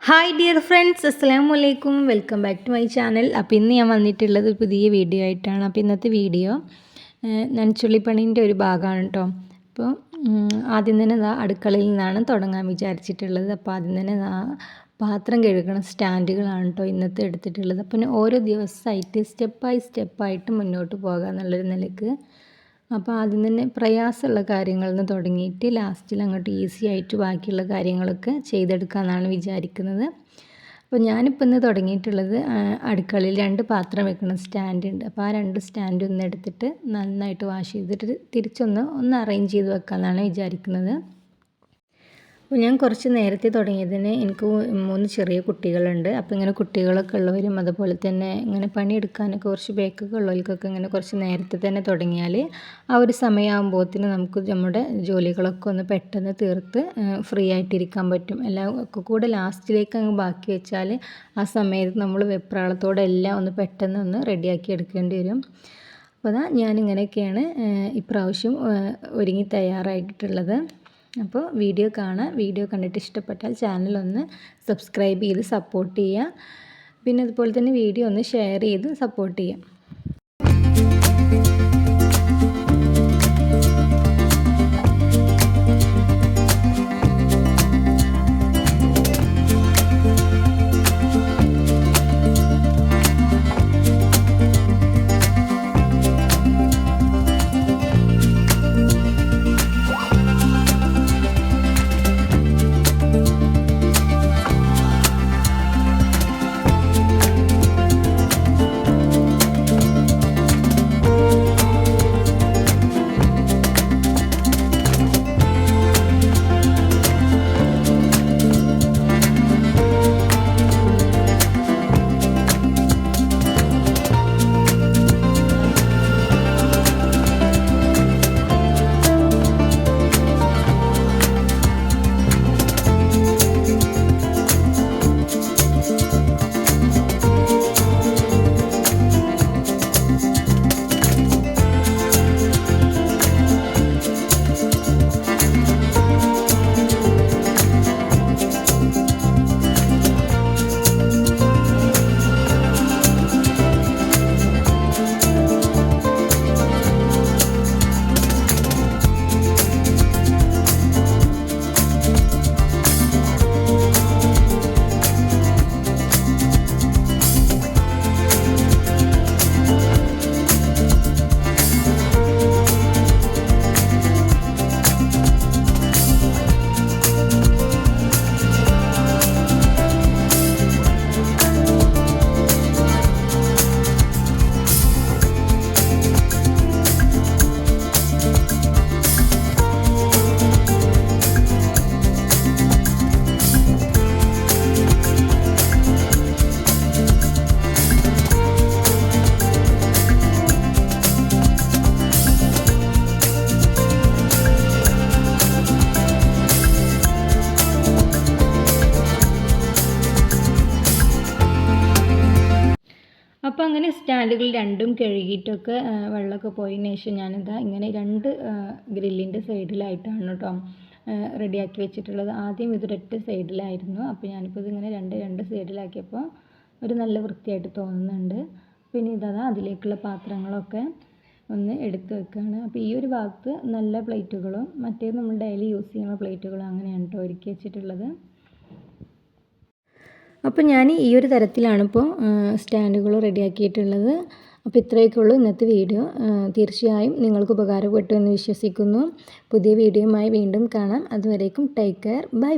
Hi dear friends, അസ്സലാമു അലൈക്കും. Welcome back to my channel. അപ്പോൾ ഇന്ന് ഞാൻ വന്നിട്ടുള്ളത് ഒരു പുതിയ വീഡിയോ ആയിട്ടാണ്. അപ്പോൾ ഇന്നത്തെ വീഡിയോ നനച്ചുള്ളിപ്പണീൻ്റെ ഒരു ഭാഗമാണ് കേട്ടോ. അപ്പോൾ ആദ്യം തന്നെ അടുക്കളയിൽ നിന്നാണ് തുടങ്ങാൻ വിചാരിച്ചിട്ടുള്ളത്. അപ്പോൾ ആദ്യം തന്നെ പാത്രം കഴുകണ സ്റ്റാൻഡുകളാണ് കേട്ടോ ഇന്നത്തെ എടുത്തിട്ടുള്ളത്. അപ്പോൾ ഓരോ ദിവസമായിട്ട് സ്റ്റെപ്പായിട്ട് മുന്നോട്ട് പോകുക എന്നുള്ളൊരു നിലയ്ക്ക്. അപ്പോൾ ആദ്യം തന്നെ പ്രയാസമുള്ള കാര്യങ്ങളിൽ നിന്ന് തുടങ്ങിയിട്ട് ലാസ്റ്റിൽ അങ്ങോട്ട് ഈസി ആയിട്ട് ബാക്കിയുള്ള കാര്യങ്ങളൊക്കെ ചെയ്തെടുക്കാമെന്നാണ് വിചാരിക്കുന്നത്. അപ്പോൾ ഞാനിപ്പോൾ ഇന്ന് തുടങ്ങിയിട്ടുള്ളത് അടുക്കളയിൽ 2 പാത്രം വെക്കുന്ന സ്റ്റാൻഡ് ഉണ്ട്. അപ്പോൾ ആ 2 സ്റ്റാൻഡ് ഒന്ന് എടുത്തിട്ട് നന്നായിട്ട് വാഷ് ചെയ്തിട്ട് തിരിച്ചൊന്ന് അറേഞ്ച് ചെയ്ത് വെക്കാമെന്നാണ് വിചാരിക്കുന്നത്. അപ്പോൾ ഞാൻ കുറച്ച് നേരത്തെ തുടങ്ങിയതിന് എനിക്ക് 3 ചെറിയ കുട്ടികളുണ്ട്. അപ്പോൾ ഇങ്ങനെ കുട്ടികളൊക്കെ ഉള്ളവരും അതുപോലെ തന്നെ ഇങ്ങനെ പണിയെടുക്കാനൊക്കെ കുറച്ച് ബേക്കൊക്കെ ഉള്ളവർക്കൊക്കെ ഇങ്ങനെ കുറച്ച് നേരത്തെ തന്നെ തുടങ്ങിയാൽ ആ ഒരു സമയമാകുമ്പോഴത്തേന് നമുക്ക് നമ്മുടെ ജോലികളൊക്കെ ഒന്ന് പെട്ടെന്ന് തീർത്ത് ഫ്രീ ആയിട്ടിരിക്കാൻ പറ്റും. എല്ലാം ഒക്കെ കൂടെ ലാസ്റ്റിലേക്ക് അങ്ങ് ബാക്കി വെച്ചാൽ ആ സമയത്ത് നമ്മൾ വെപ്രാളത്തോടെ എല്ലാം ഒന്ന് പെട്ടെന്ന് റെഡിയാക്കി എടുക്കേണ്ടി വരും. അപ്പോൾ ഞാനിങ്ങനെയൊക്കെയാണ് ഇപ്രാവശ്യം ഒരുങ്ങി തയ്യാറായിട്ടുള്ളത്. അപ്പോൾ വീഡിയോ കാണാം. വീഡിയോ കണ്ടിട്ട് ഇഷ്ടപ്പെട്ടാൽ ചാനലൊന്ന് സബ്സ്ക്രൈബ് ചെയ്ത് സപ്പോർട്ട് ചെയ്യുക. പിന്നെ അതുപോലെ തന്നെ വീഡിയോ ഒന്ന് ഷെയർ ചെയ്ത് സപ്പോർട്ട് ചെയ്യുക. അപ്പോൾ അങ്ങനെ സ്റ്റാൻഡുകൾ 2ഉം കഴുകിയിട്ടൊക്കെ വെള്ളമൊക്കെ പോയതിന് ശേഷം ഞാനിതാ ഇങ്ങനെ 2 ഗ്രില്ലിൻ്റെ സൈഡിലായിട്ടാണ് കേട്ടോ റെഡിയാക്കി വെച്ചിട്ടുള്ളത്. ആദ്യം ഇതൊരൊറ്റ സൈഡിലായിരുന്നു. അപ്പോൾ ഞാനിപ്പോൾ ഇതിങ്ങനെ രണ്ട് സൈഡിലാക്കിയപ്പോൾ ഒരു നല്ല വൃത്തിയായിട്ട് തോന്നുന്നുണ്ട്. പിന്നെ ഇതാ അതിലേക്കുള്ള പാത്രങ്ങളൊക്കെ ഒന്ന് എടുത്ത് വെക്കുകയാണ്. അപ്പോൾ ഈ ഒരു ഭാഗത്ത് നല്ല പ്ലേറ്റുകളും മറ്റേത് നമ്മൾ ഡെയിലി യൂസ് ചെയ്യുന്ന പ്ലേറ്റുകളും അങ്ങനെയാണ് കേട്ടോ ഒരുക്കി വെച്ചിട്ടുള്ളത്. അപ്പോൾ ഞാൻ ഈ ഒരു തരത്തിലാണ് ഇപ്പോൾ സ്റ്റാൻഡുകൾ റെഡിയാക്കിയിട്ടുള്ളത്. അപ്പോൾ ഇത്രയൊക്കെ ഉള്ളൂ ഇന്നത്തെ വീഡിയോ. തീർച്ചയായും നിങ്ങൾക്ക് ഉപകാരപ്പെട്ടു എന്ന് വിശ്വസിക്കുന്നു. പുതിയ വീഡിയോയുമായി വീണ്ടും കാണാം. അതുവരേക്കും ടേക്ക് കെയർ. ബൈ.